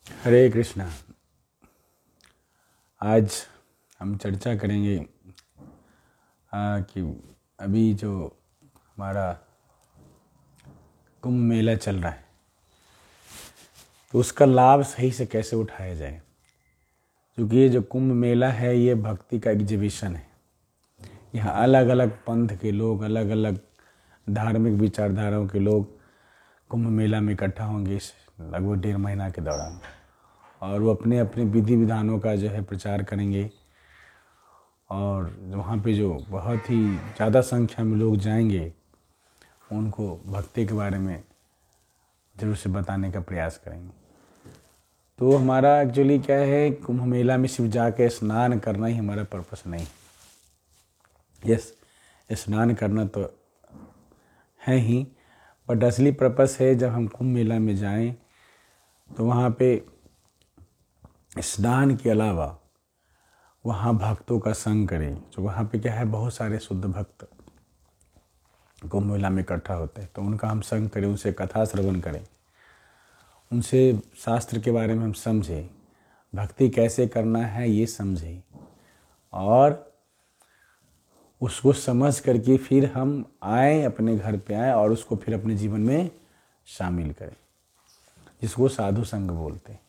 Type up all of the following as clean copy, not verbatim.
हरे कृष्णा। आज हम चर्चा करेंगे कि अभी जो हमारा कुंभ मेला चल रहा है तो उसका लाभ सही से कैसे उठाया जाए। क्योंकि ये जो कुंभ मेला है ये भक्ति का एग्जीबिशन है। यहाँ अलग अलग पंथ के लोग, अलग अलग धार्मिक विचारधाराओं के लोग कुंभ मेला में इकट्ठा होंगे इस लगभग 1.5 महीना के दौरान, और वो अपने अपने विधि विधानों का जो है प्रचार करेंगे। और वहाँ पे जो बहुत ही ज़्यादा संख्या में लोग जाएंगे उनको भक्ति के बारे में ज़रूर से बताने का प्रयास करेंगे। तो हमारा एक्चुअली क्या है, कुंभ मेला में सिर्फ जाके स्नान करना ही हमारा पर्पस नहीं। यस, स्नान करना तो है ही, बट असली पर्पस है जब हम कुंभ मेला में जाएं तो वहाँ पे स्नान के अलावा वहाँ भक्तों का संग करें। जो वहाँ पे क्या है, बहुत सारे शुद्ध भक्त कुंभ मेला में इकट्ठा होते हैं, तो उनका हम संग करें, उनसे कथा श्रवण करें, उनसे शास्त्र के बारे में हम समझें, भक्ति कैसे करना है ये समझें, और उसको समझ करके फिर हम आए, अपने घर पे आए और उसको फिर अपने जीवन में शामिल करें, जिसको साधु संग बोलते हैं।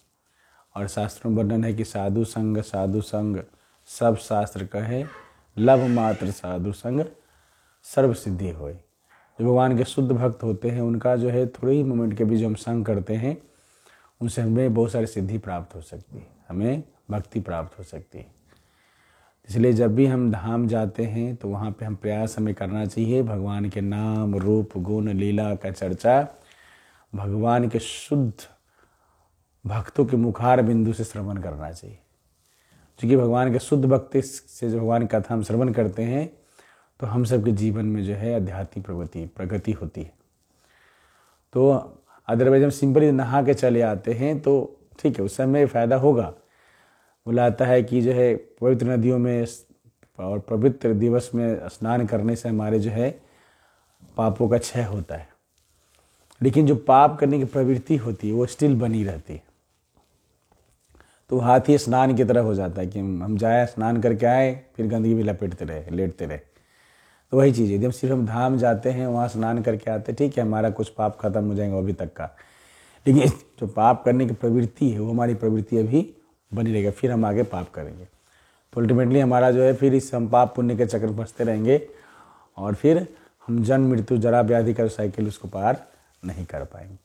और शास्त्रों में वर्णन है कि साधु संग सब शास्त्र कहे, लभ मात्र साधु संग सर्व सिद्धि होए। जो भगवान के शुद्ध भक्त होते हैं उनका जो है थोड़े ही मोमेंट के भी जो हम संग करते हैं उनसे हमें बहुत सारी सिद्धि प्राप्त हो सकती है, हमें भक्ति प्राप्त हो सकती है। इसलिए जब भी हम धाम जाते हैं तो वहाँ पे हम प्रयास हमें करना चाहिए भगवान के नाम रूप गुण लीला का चर्चा भगवान के शुद्ध भक्तों के मुखार बिंदु से श्रवण करना चाहिए। क्योंकि भगवान के शुद्ध भक्ति से जो भगवान की कथा हम श्रवण करते हैं तो हम सबके जीवन में जो है आध्यात्मिक प्रगति होती है। तो अदरवाइज हम सिंपली नहा के चले आते हैं तो ठीक है, उस समय फ़ायदा होगा। बुलाता है कि जो है पवित्र नदियों में और पवित्र दिवस में स्नान करने से हमारे जो है पापों का क्षय होता है, लेकिन जो पाप करने की प्रवृत्ति होती है वो स्टिल बनी रहती है। तो हाथी स्नान की तरह हो जाता है कि हम जाए, स्नान करके आए, फिर गंदगी भी लपेटते रहे, लेटते रहे। तो वही चीज़ है, जब सिर्फ हम धाम जाते हैं, वहाँ स्नान करके आते, ठीक है, हमारा कुछ पाप खत्म हो जाएंगे अभी तक का, लेकिन जो पाप करने की प्रवृत्ति है वो हमारी प्रवृत्ति अभी बनी रहेगी, फिर हम आगे पाप करेंगे। तो अल्टीमेटली हमारा जो है फिर इस हम पाप पुण्य के चक्र में फंसते रहेंगे और फिर हम जन्म मृत्यु जरा व्याधि का साइकिल उसको पार नहीं कर पाएंगे।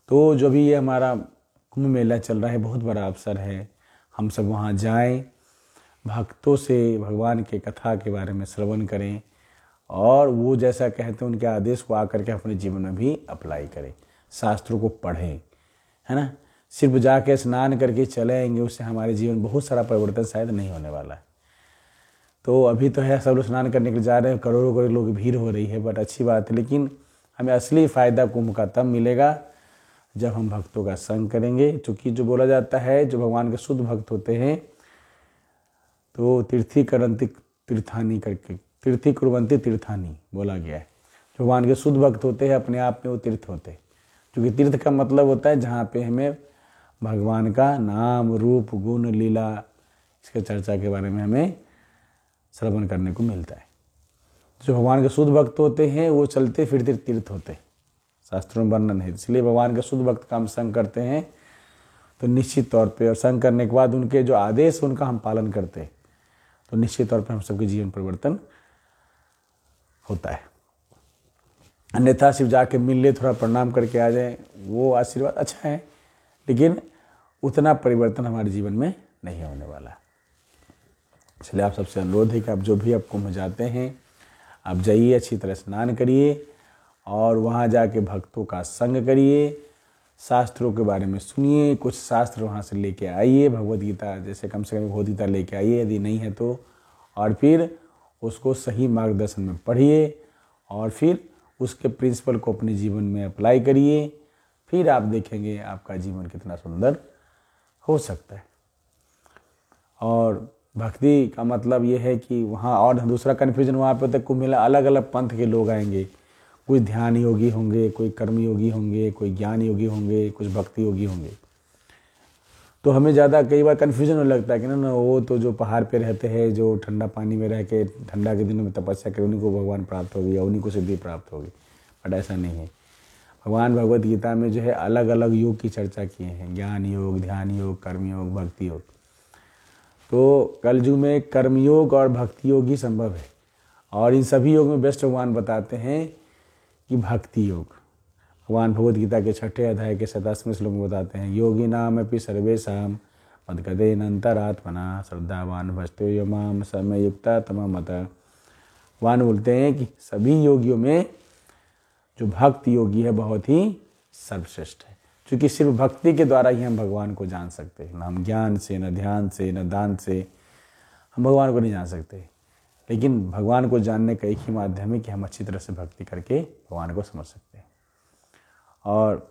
तो जो भी ये हमारा कुंभ मेला चल रहा है बहुत बड़ा अवसर है, हम सब वहाँ जाएं, भक्तों से भगवान के कथा के बारे में श्रवण करें और वो जैसा कहते हैं उनके आदेश को आकर के अपने जीवन में भी अप्लाई करें, शास्त्रों को पढ़ें, है ना। सिर्फ जाके स्नान करके चले आएंगे उससे हमारे जीवन बहुत सारा परिवर्तन शायद नहीं होने वाला है। तो अभी तो है सब लोग स्नान करने के लिए जा रहे हैं, करोड़ों करोड़ लोग भीड़ हो रही है, बट अच्छी बात है, लेकिन हमें असली फ़ायदा कुंभ का तब मिलेगा जब हम भक्तों का संग करेंगे। क्योंकि जो बोला जाता है जो भगवान के शुद्ध भक्त होते हैं तो तीर्थी करंती तीर्थानी करके तीर्थी कुर्वंती तीर्थानी बोला गया है। जो भगवान के शुद्ध भक्त होते हैं अपने आप में वो तीर्थ होते हैं। क्योंकि तीर्थ का मतलब होता है जहाँ पे हमें भगवान का नाम रूप गुण लीला इसके चर्चा के बारे में हमें श्रवण करने को मिलता है। जो भगवान के शुद्ध भक्त होते हैं वो चलते फिरते तीर्थ होते हैं, शास्त्रों में वर्णन है। इसलिए भगवान के शुद्ध भक्त का हम संग करते हैं तो निश्चित तौर पे, और संग करने के बाद उनके जो आदेश उनका हम पालन करते हैं तो निश्चित तौर पे हम सबके जीवन परिवर्तन होता है। अन्यथा सिर्फ जाके मिल ले, थोड़ा प्रणाम करके आ जाए, वो आशीर्वाद अच्छा है, लेकिन उतना परिवर्तन हमारे जीवन में नहीं होने वाला। इसलिए आप सबसे अनुरोध है कि आप जो भी आप कुंभ जाते हैं आप जाइए, अच्छी तरह स्नान करिए और वहाँ जाके भक्तों का संग करिए, शास्त्रों के बारे में सुनिए, कुछ शास्त्र वहाँ से लेके आइए, भगवद गीता जैसे कम से कम भगवद गीता लेके आइए यदि नहीं है तो, और फिर उसको सही मार्गदर्शन में पढ़िए और फिर उसके प्रिंसिपल को अपने जीवन में अप्लाई करिए। फिर आप देखेंगे आपका जीवन कितना सुंदर हो सकता है। और भक्ति का मतलब ये है कि वहाँ, और दूसरा कन्फ्यूजन वहाँ पे होता है, कुंभ मेला अलग अलग पंथ के लोग आएंगे, कोई ध्यान योगी होंगे, कोई कर्म योगी होंगे, कोई ज्ञान योगी होंगे, कुछ भक्ति योगी होंगे। तो हमें ज़्यादा कई बार कन्फ्यूजन होने लगता है कि ना वो तो जो पहाड़ पे रहते हैं, जो ठंडा पानी में रह के ठंडा के दिनों में तपस्या करे, उन्हीं को भगवान प्राप्त होगी या उन्हीं को सिद्धि प्राप्त होगी। बट ऐसा नहीं है। भगवान भगवद गीता में जो है अलग अलग योग की चर्चा किए हैं, ज्ञान योग, ध्यान योग, कर्म योग, भक्ति योग। तो कलयुग में कर्मयोग और भक्ति योग ही संभव है, और इन सभी योग में बेस्ट भगवान बताते हैं कि भक्ति योग। भगवान भगवद गीता के 6 अध्याय के 27वें श्लोक में बताते हैं, योगी नाम अपि सर्वेषां मद्गतेन अंतरात्मना श्रद्धावान भजतो यो माम समय युक्ता तममत। भगवान बोलते हैं कि सभी योगियों में जो भक्ति योगी है बहुत ही सर्वश्रेष्ठ है, क्योंकि सिर्फ भक्ति के द्वारा ही हम भगवान को जान सकते हैं। न हम ज्ञान से, न ध्यान से, न दान से हम भगवान को नहीं जान सकते। लेकिन भगवान को जानने का एक ही माध्यम है कि हम अच्छी तरह से भक्ति करके भगवान को समझ सकते हैं। और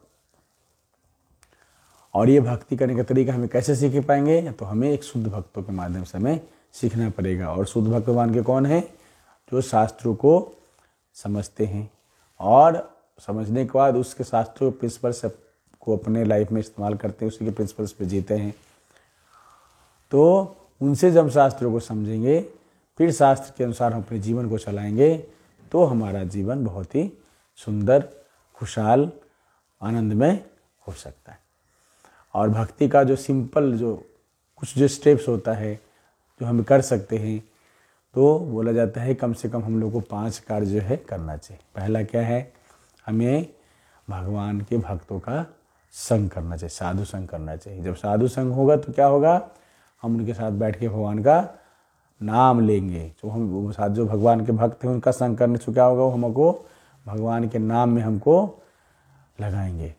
ये भक्ति करने का तरीका हमें कैसे सीख पाएंगे? तो हमें एक शुद्ध भक्तों के माध्यम से हमें सीखना पड़ेगा। और शुद्ध भक्त भगवान के कौन है? जो शास्त्रों को समझते हैं और समझने के बाद उसके शास्त्रों के प्रिंसिपल्स को अपने लाइफ में इस्तेमाल करते हैं, उसी के प्रिंसिपल्स पे जीते हैं। तो उनसे जब शास्त्रों को समझेंगे, फिर शास्त्र के अनुसार हम अपने जीवन को चलाएंगे, तो हमारा जीवन बहुत ही सुंदर, खुशहाल, आनंदमय हो सकता है। और भक्ति का जो सिंपल कुछ स्टेप्स होता है जो हम कर सकते हैं, तो बोला जाता है कम से कम हम लोग को 5 कार्य जो है करना चाहिए। पहला क्या है? हमें भगवान के भक्तों का संग करना चाहिए, साधु संग करना चाहिए। जब साधु संग होगा तो क्या होगा? हम उनके साथ बैठ के भगवान का नाम लेंगे। जो भगवान के भक्त हैं उनका संग करने से क्या होगा? वो हमको भगवान के नाम में हमको लगाएंगे।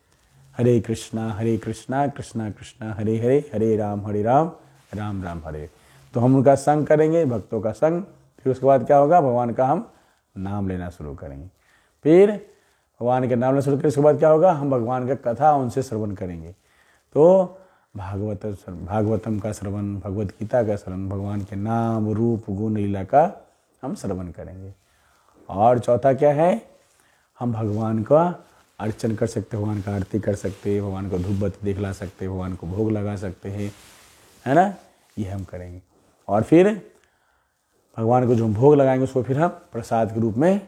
हरे कृष्णा कृष्णा कृष्णा हरे हरे, हरे राम राम राम हरे। तो हम उनका संग करेंगे, भक्तों का संग। फिर उसके बाद क्या होगा? भगवान का हम नाम लेना शुरू करेंगे। फिर भगवान के नाम लेना शुरू करें, उसके बाद क्या होगा? हम भगवान का कथा उनसे श्रवण करेंगे। तो भागवतम का श्रवण, भगवद गीता का श्रवण, भगवान के नाम, रूप, गुण, लीला का हम श्रवण करेंगे। और चौथा क्या है? हम भगवान का अर्चन कर सकते, भगवान का आरती कर सकते, भगवान को धूप बत्ती दिखला सकते, भगवान को भोग लगा सकते हैं, है ना? ये हम करेंगे। और फिर भगवान को जो हम भोग लगाएंगे उसको फिर हम प्रसाद के रूप में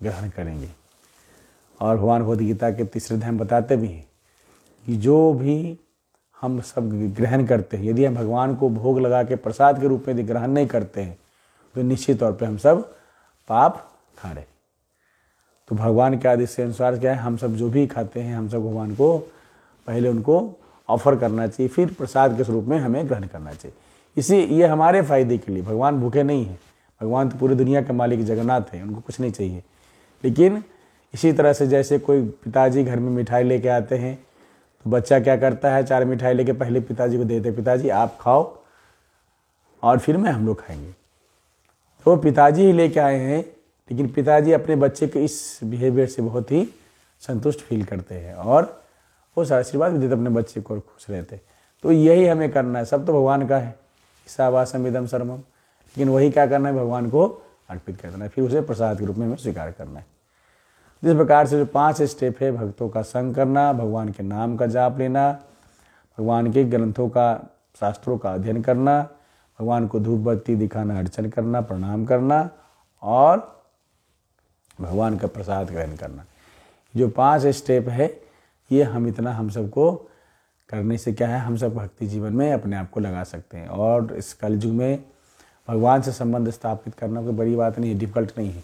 ग्रहण करेंगे। और भगवान भगवद गीता के 3रे अध्याय में बताते भी हैं कि जो भी हम सब ग्रहण करते हैं, यदि हम भगवान को भोग लगा के प्रसाद के रूप में यदि ग्रहण नहीं करते हैं, तो निश्चित तौर पे हम सब पाप खा रहे। तो भगवान के आदेश के अनुसार क्या है? हम सब जो भी खाते हैं, हम सब भगवान को पहले उनको ऑफर करना चाहिए, फिर प्रसाद के स्वरूप में हमें ग्रहण करना चाहिए। ये हमारे फायदे के लिए। भगवान भूखे नहीं हैं। भगवान तो पूरी दुनिया के मालिक जगन्नाथ हैं, उनको कुछ नहीं चाहिए। लेकिन इसी तरह से जैसे कोई पिताजी घर में मिठाई लेके आते हैं, तो बच्चा क्या करता है? 4 मिठाई लेके पहले पिताजी को देते, पिताजी आप खाओ और फिर हम लोग खाएंगे। तो पिताजी ही लेके आए हैं, लेकिन पिताजी अपने बच्चे के इस बिहेवियर से बहुत ही संतुष्ट फील करते हैं और वो आशीर्वाद भी देते अपने बच्चे को और खुश रहते। तो यही हमें करना है। सब तो भगवान का है, ईशावास्यम इदं सर्वम, लेकिन वही क्या करना है? भगवान को अर्पित करना है, फिर उसे प्रसाद के रूप में हमें स्वीकार करना है। जिस प्रकार से जो 5 स्टेप है, भक्तों का संग करना, भगवान के नाम का जाप लेना, भगवान के ग्रंथों का, शास्त्रों का अध्ययन करना, भगवान को धूप बत्ती दिखाना, अर्चन करना, प्रणाम करना और भगवान का प्रसाद ग्रहण करना। जो 5 स्टेप है, ये हम सबको करने से क्या है? हम सब भक्ति जीवन में अपने आप को लगा सकते हैं। और इस कलयुग में भगवान से संबंध स्थापित करना कोई बड़ी बात नहीं है, डिफिकल्ट नहीं है।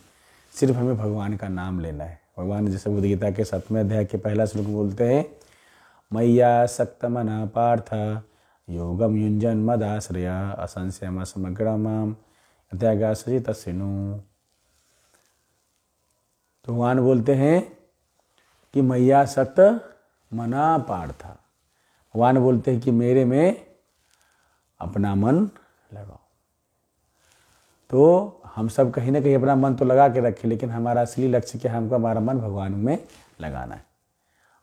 सिर्फ हमें भगवान का नाम लेना है। भगवान जैसे भगवद गीता के 7वें अध्याय के पहला श्लोक बोलते हैं, मय्या सक्तमना पार्थ योगम युञ्जन मदाश्रया असंशयम समग्रमाम यथागासि तस्सिनु। तो भगवान बोलते हैं कि मैया सक्त मना पार्थ। भगवान बोलते हैं कि मेरे में अपना मन लगाओ। तो हम सब कहीं ना कहीं अपना मन तो लगा के रखें, लेकिन हमारा असली लक्ष्य क्या है? हमको हमारा मन भगवान में लगाना है।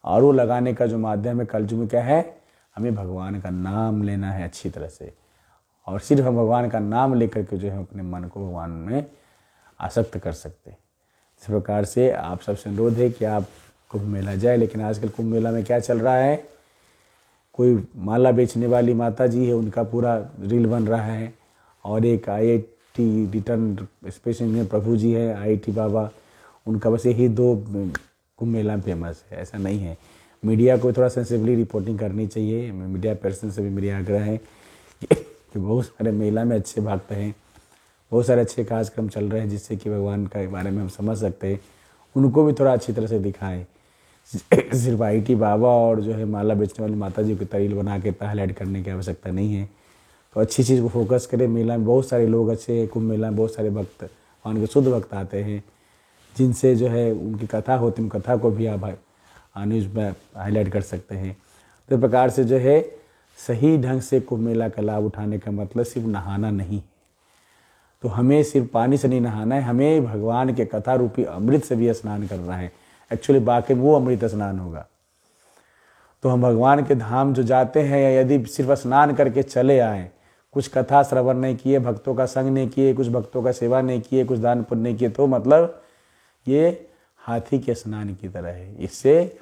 और वो लगाने का जो माध्यम है कलयुग में क्या है? हमें भगवान का नाम लेना है अच्छी तरह से। और सिर्फ हम भगवान का नाम लेकर के जो है अपने मन को भगवान में आसक्त कर सकते हैं। इस प्रकार से आप सबसे अनुरोध है कि आप कुंभ मेला जाए। लेकिन आजकल कुंभ मेला में क्या चल रहा है कोई माला बेचने वाली माता जी है, उनका पूरा रील बन रहा है, और एक IIT रिटर्न स्पेशल इंजीनियर प्रभु जी है, IIT बाबा, उनका बस यही 2 कुंभ मेला में फेमस है। ऐसा नहीं है। मीडिया को थोड़ा सेंसिबली रिपोर्टिंग करनी चाहिए। मीडिया पर्सन से भी मेरी आग्रह है कि बहुत सारे मेला में अच्छे भक्त हैं, बहुत सारे अच्छे कार्यक्रम चल रहे हैं जिससे कि भगवान के बारे में हम समझ सकते हैं, उनको भी थोड़ा अच्छी तरह से दिखाएं। सिर्फ IIT बाबा और जो है माला बेचने वाली माता जी को तरील बना के हाईलाइट करने की आवश्यकता नहीं है। तो अच्छी चीज़ को फोकस करें। मेला में बहुत सारे लोग अच्छे हैं, कुंभ मेला में बहुत सारे भक्त, भगवान के शुद्ध भक्त आते हैं, जिनसे जो है उनकी कथा होती है, उन कथा को भी आप न्यूज़ में हाईलाइट कर सकते हैं। तो प्रकार से जो है सही ढंग से कुंभ मेला का लाभ उठाने का मतलब सिर्फ नहाना नहीं है। तो हमें सिर्फ पानी से नहीं नहाना है, हमें भगवान के कथा रूपी अमृत से भी स्नान करना है। एक्चुअली बाकी वो अमृत स्नान होगा। तो हम भगवान के धाम जो जाते हैं, यदि सिर्फ स्नान करके चले आए, कुछ कथा श्रवण नहीं किए, भक्तों का संग नहीं किए, कुछ भक्तों का सेवा नहीं किए, कुछ दान पुण्य नहीं किए, तो मतलब ये हाथी के स्नान की तरह है। इससे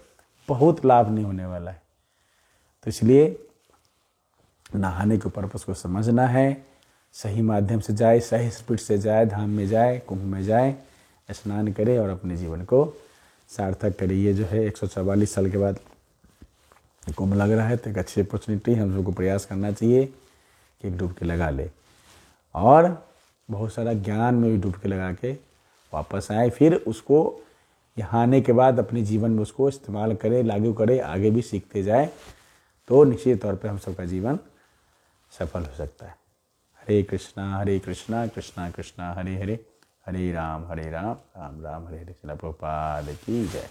बहुत लाभ नहीं होने वाला है। तो इसलिए नहाने के पर्पस को समझना है, सही माध्यम से जाए, सही स्पीड से जाए, धाम में जाए, कुंभ में जाए, स्नान करे और अपने जीवन को सार्थक करे। ये जो है 144 साल के बाद कुंभ लग रहा है, तो एक अच्छी अपॉर्चुनिटी हम लोग को प्रयास करना चाहिए कि एक डुबकी लगा ले और बहुत सारा ज्ञान में भी डुबकी लगा के वापस आए। फिर उसको यहाँ आने के बाद अपने जीवन में उसको इस्तेमाल करें, लागू करें, आगे भी सीखते जाए, तो निश्चित तौर पे हम सबका जीवन सफल हो सकता है। हरे कृष्णा कृष्णा कृष्णा हरे हरे, हरे राम राम राम हरे हरे। शिला प्रभुपाद की जय।